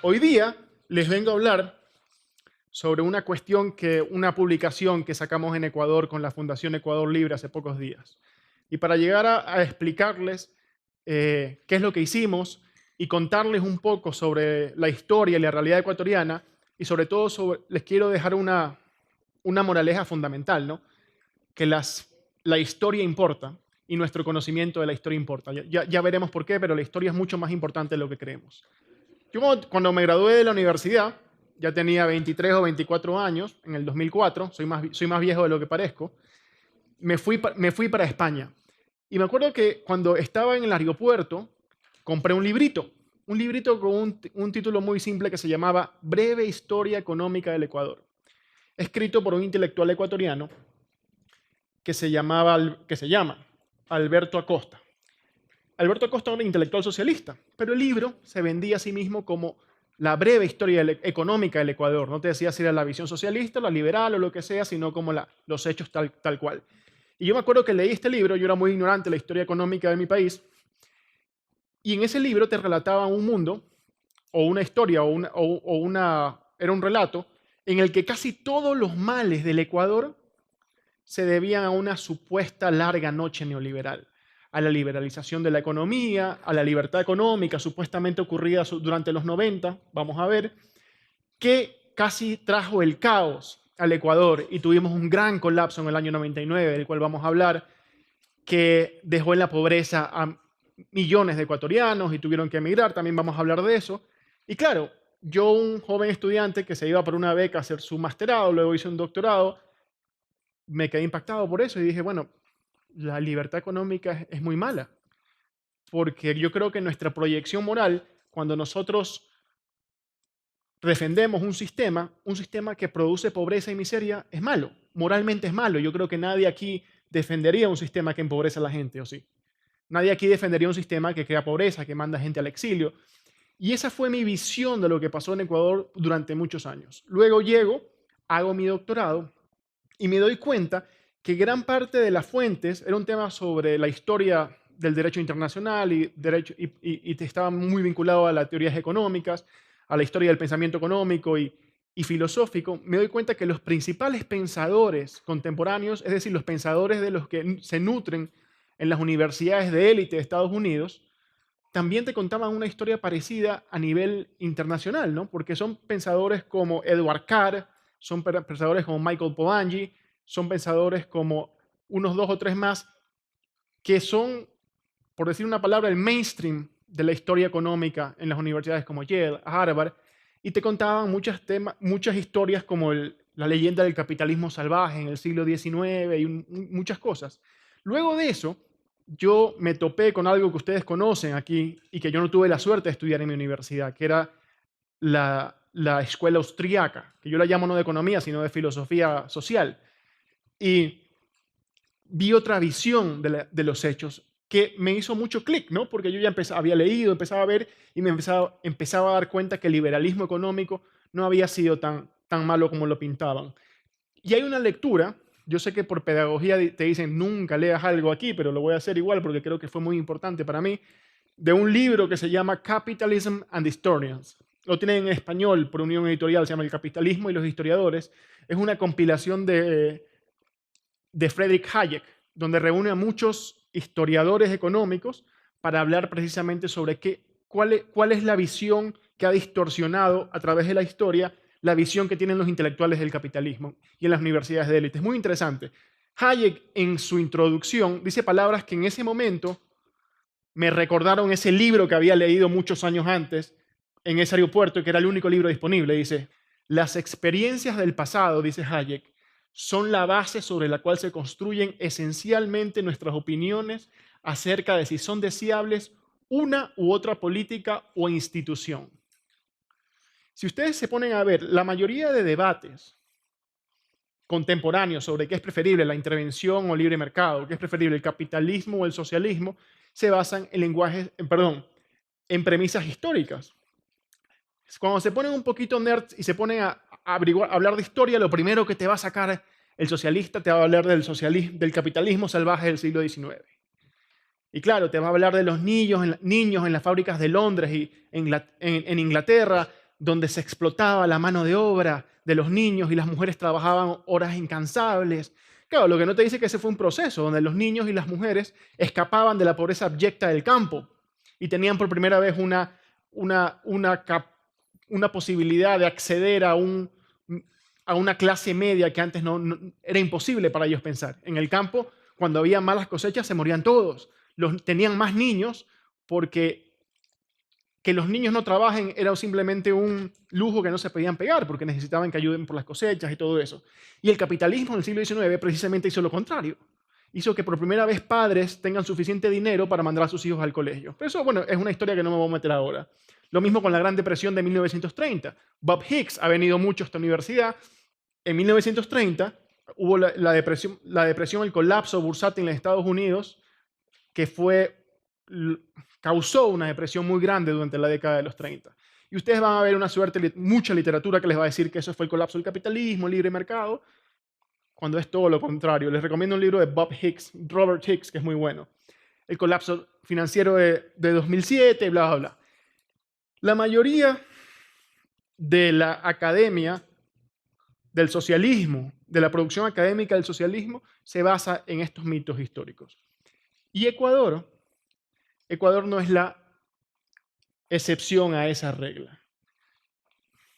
Hoy día les vengo a hablar sobre una publicación que sacamos en Ecuador con la Fundación Ecuador Libre hace pocos días. Y para llegar a explicarles qué es lo que hicimos y contarles un poco sobre la historia y la realidad ecuatoriana, y sobre todo les quiero dejar una moraleja fundamental, ¿no? Que la historia importa y nuestro conocimiento de la historia importa. Ya veremos por qué, pero la historia es mucho más importante de lo que creemos. Yo cuando me gradué de la universidad, ya tenía 23 o 24 años, en el 2004, soy más viejo de lo que parezco, me fui para España. Y me acuerdo que cuando estaba en el aeropuerto, compré un librito con un título muy simple que se llamaba Breve Historia Económica del Ecuador, escrito por un intelectual ecuatoriano que se llama Alberto Acosta. Alberto Acosta era un intelectual socialista, pero el libro se vendía a sí mismo como la breve historia económica del Ecuador. No te decía si era la visión socialista, la liberal o lo que sea, sino como los hechos tal cual. Y yo me acuerdo que leí este libro, yo era muy ignorante de la historia económica de mi país, y en ese libro te relataba un mundo, o una historia, era un relato, en el que casi todos los males del Ecuador se debían a una supuesta larga noche neoliberal, a la liberalización de la economía, a la libertad económica supuestamente ocurrida durante los 90, vamos a ver, que casi trajo el caos al Ecuador y tuvimos un gran colapso en el año 99, del cual vamos a hablar, que dejó en la pobreza a millones de ecuatorianos y tuvieron que emigrar, también vamos a hablar de eso. Y claro, yo, un joven estudiante que se iba por una beca a hacer su masterado, luego hice un doctorado, me quedé impactado por eso y dije, bueno, la libertad económica es muy mala, porque yo creo que nuestra proyección moral, cuando nosotros defendemos un sistema que produce pobreza y miseria, es malo, moralmente es malo. Yo creo que nadie aquí defendería un sistema que empobrece a la gente, ¿o sí? Nadie aquí defendería un sistema que crea pobreza, que manda gente al exilio. Y esa fue mi visión de lo que pasó en Ecuador durante muchos años. Luego llego, hago mi doctorado y me doy cuenta que gran parte de las fuentes era un tema sobre la historia del derecho internacional y estaba muy vinculado a las teorías económicas, a la historia del pensamiento económico y filosófico. Me doy cuenta que los principales pensadores contemporáneos, es decir, los pensadores de los que se nutren en las universidades de élite de Estados Unidos, también te contaban una historia parecida a nivel internacional, ¿no? Porque son pensadores como Edward Carr, son pensadores como Michael Polanyi, son pensadores como unos dos o tres más, que son, por decir una palabra, el mainstream de la historia económica en las universidades como Yale, Harvard, y te contaban muchas historias como la leyenda del capitalismo salvaje en el siglo XIX y muchas cosas. Luego de eso, yo me topé con algo que ustedes conocen aquí y que yo no tuve la suerte de estudiar en mi universidad, que era la escuela austriaca, que yo la llamo no de economía, sino de filosofía social. Y vi otra visión de los hechos que me hizo mucho clic, ¿no? Porque yo ya había leído, empezaba a ver y empezaba a dar cuenta que el liberalismo económico no había sido tan malo como lo pintaban. Y hay una lectura, yo sé que por pedagogía te dicen nunca leas algo aquí, pero lo voy a hacer igual porque creo que fue muy importante para mí, de un libro que se llama Capitalism and Historians. Lo tienen en español por Unión Editorial, se llama El capitalismo y los historiadores. Es una compilación de Friedrich Hayek, donde reúne a muchos historiadores económicos para hablar precisamente sobre cuál es la visión que ha distorsionado a través de la historia la visión que tienen los intelectuales del capitalismo y en las universidades de élite. Es muy interesante. Hayek, en su introducción, dice palabras que en ese momento me recordaron ese libro que había leído muchos años antes en ese aeropuerto y que era el único libro disponible. Dice, las experiencias del pasado, dice Hayek, son la base sobre la cual se construyen esencialmente nuestras opiniones acerca de si son deseables una u otra política o institución. Si ustedes se ponen a ver, la mayoría de debates contemporáneos sobre qué es preferible, la intervención o libre mercado, qué es preferible, el capitalismo o el socialismo, se basan en premisas históricas. Cuando se ponen un poquito nerds y se ponen a hablar de historia, lo primero que te va a sacar el socialista te va a hablar del capitalismo salvaje del siglo XIX. Y claro, te va a hablar de los niños en las fábricas de Londres y en Inglaterra, donde se explotaba la mano de obra de los niños y las mujeres trabajaban horas incansables. Claro, lo que no te dice que ese fue un proceso donde los niños y las mujeres escapaban de la pobreza abyecta del campo y tenían por primera vez una posibilidad de acceder a una clase media que antes era imposible para ellos pensar. En el campo, cuando había malas cosechas, se morían todos. Tenían más niños porque que los niños no trabajen era simplemente un lujo que no se podían pegar porque necesitaban que ayuden por las cosechas y todo eso. Y el capitalismo en el siglo XIX precisamente hizo lo contrario. Hizo que por primera vez padres tengan suficiente dinero para mandar a sus hijos al colegio. Pero eso, bueno, es una historia que no me voy a meter ahora. Lo mismo con la Gran Depresión de 1930. Bob Hicks ha venido mucho a esta universidad. En 1930 hubo la depresión, el colapso bursátil en Estados Unidos, que causó una depresión muy grande durante la década de los 30. Y ustedes van a ver mucha literatura que les va a decir que eso fue el colapso del capitalismo, el libre mercado, cuando es todo lo contrario. Les recomiendo un libro de Robert Hicks, que es muy bueno. El colapso financiero de 2007, bla, bla, bla. La mayoría de la academia del socialismo, de la producción académica del socialismo, se basa en estos mitos históricos. Y Ecuador no es la excepción a esa regla.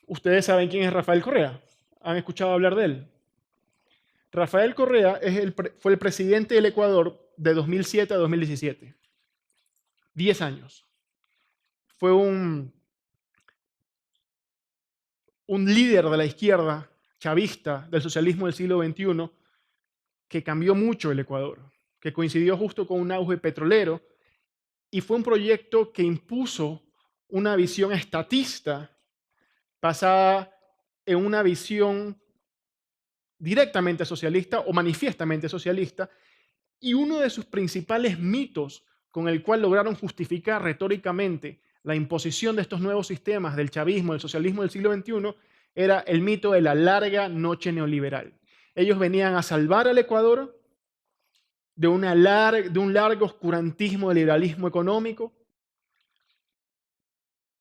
¿Ustedes saben quién es Rafael Correa? ¿Han escuchado hablar de él? Rafael Correa fue el presidente del Ecuador de 2007 a 2017. 10 años. Fue un líder de la izquierda chavista del socialismo del siglo XXI que cambió mucho el Ecuador, que coincidió justo con un auge petrolero y fue un proyecto que impuso una visión estatista basada en una visión directamente socialista o manifiestamente socialista, y uno de sus principales mitos con el cual lograron justificar retóricamente la imposición de estos nuevos sistemas del chavismo, del socialismo del siglo XXI, era el mito de la larga noche neoliberal. Ellos venían a salvar al Ecuador de un largo oscurantismo del liberalismo económico,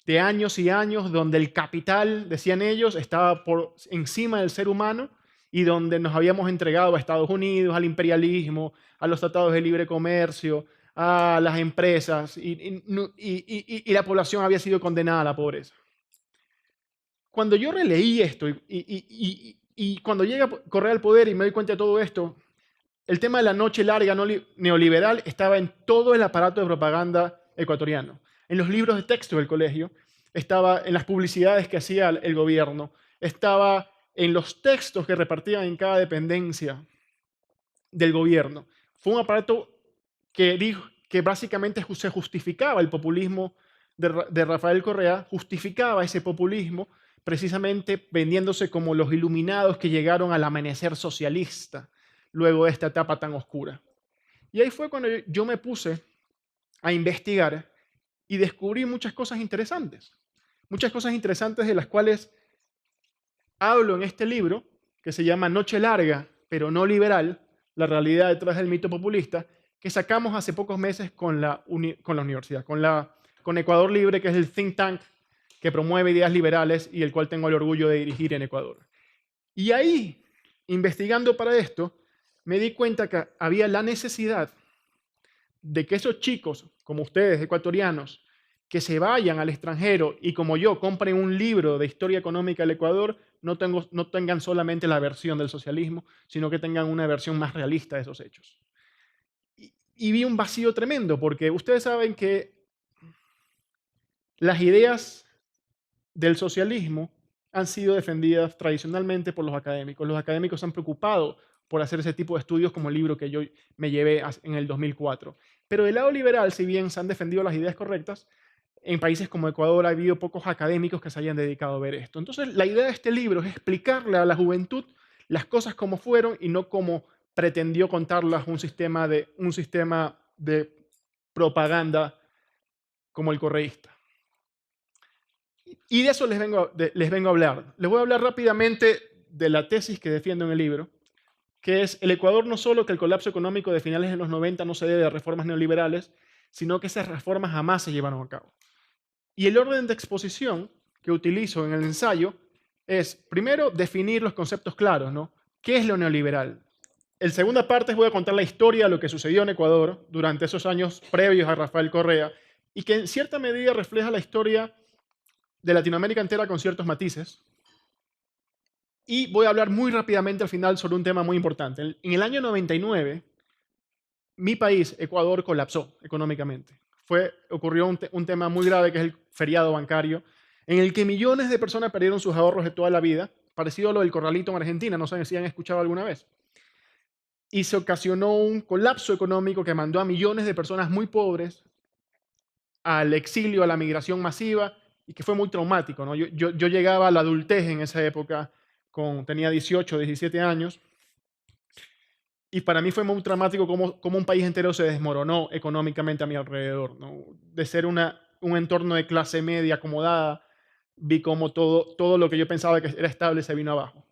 de años y años donde el capital, decían ellos, estaba por encima del ser humano y donde nos habíamos entregado a Estados Unidos, al imperialismo, a los tratados de libre comercio, a las empresas, y la población había sido condenada a la pobreza. Cuando yo releí esto y cuando llega Correa al poder y me doy cuenta de todo esto, el tema de la noche larga neoliberal estaba en todo el aparato de propaganda ecuatoriano. En los libros de texto del colegio, estaba en las publicidades que hacía el gobierno, estaba en los textos que repartían en cada dependencia del gobierno. Fue un aparato que básicamente se justificaba el populismo de Rafael Correa, justificaba ese populismo precisamente vendiéndose como los iluminados que llegaron al amanecer socialista luego de esta etapa tan oscura. Y ahí fue cuando yo me puse a investigar y descubrí muchas cosas interesantes de las cuales hablo en este libro, que se llama Noche Larga, pero no liberal, la realidad detrás del mito populista, que sacamos hace pocos meses con la universidad, con Ecuador Libre, que es el think tank que promueve ideas liberales y el cual tengo el orgullo de dirigir en Ecuador. Y ahí, investigando para esto, me di cuenta que había la necesidad de que esos chicos, como ustedes, ecuatorianos, que se vayan al extranjero y como yo compren un libro de historia económica del Ecuador, no tengan solamente la versión del socialismo, sino que tengan una versión más realista de esos hechos. Y vi un vacío tremendo, porque ustedes saben que las ideas del socialismo han sido defendidas tradicionalmente por los académicos. Los académicos se han preocupado por hacer ese tipo de estudios como el libro que yo me llevé en el 2004. Pero del lado liberal, si bien se han defendido las ideas correctas, en países como Ecuador ha habido pocos académicos que se hayan dedicado a ver esto. Entonces, la idea de este libro es explicarle a la juventud las cosas como fueron y no como pretendió contarlas un sistema de propaganda como el correísta. Y de eso les vengo a hablar. Les voy a hablar rápidamente de la tesis que defiendo en el libro, que es: el Ecuador no solo que el colapso económico de finales de los 90 no se debe a reformas neoliberales, sino que esas reformas jamás se llevaron a cabo. Y el orden de exposición que utilizo en el ensayo es, primero, definir los conceptos claros, ¿no? ¿Qué es lo neoliberal? En segunda parte voy a contar la historia de lo que sucedió en Ecuador durante esos años previos a Rafael Correa y que en cierta medida refleja la historia de Latinoamérica entera con ciertos matices. Y voy a hablar muy rápidamente al final sobre un tema muy importante. En el año 99, mi país, Ecuador, colapsó económicamente. Ocurrió un tema muy grave que es el feriado bancario, en el que millones de personas perdieron sus ahorros de toda la vida, parecido a lo del corralito en Argentina, no sé si han escuchado alguna vez. Y se ocasionó un colapso económico que mandó a millones de personas muy pobres al exilio, a la migración masiva, y que fue muy traumático, ¿no? Yo llegaba a la adultez en esa época, tenía 18, 17 años, y para mí fue muy traumático cómo un país entero se desmoronó económicamente a mi alrededor, ¿no? De ser un entorno de clase media acomodada, vi cómo todo lo que yo pensaba que era estable se vino abajo.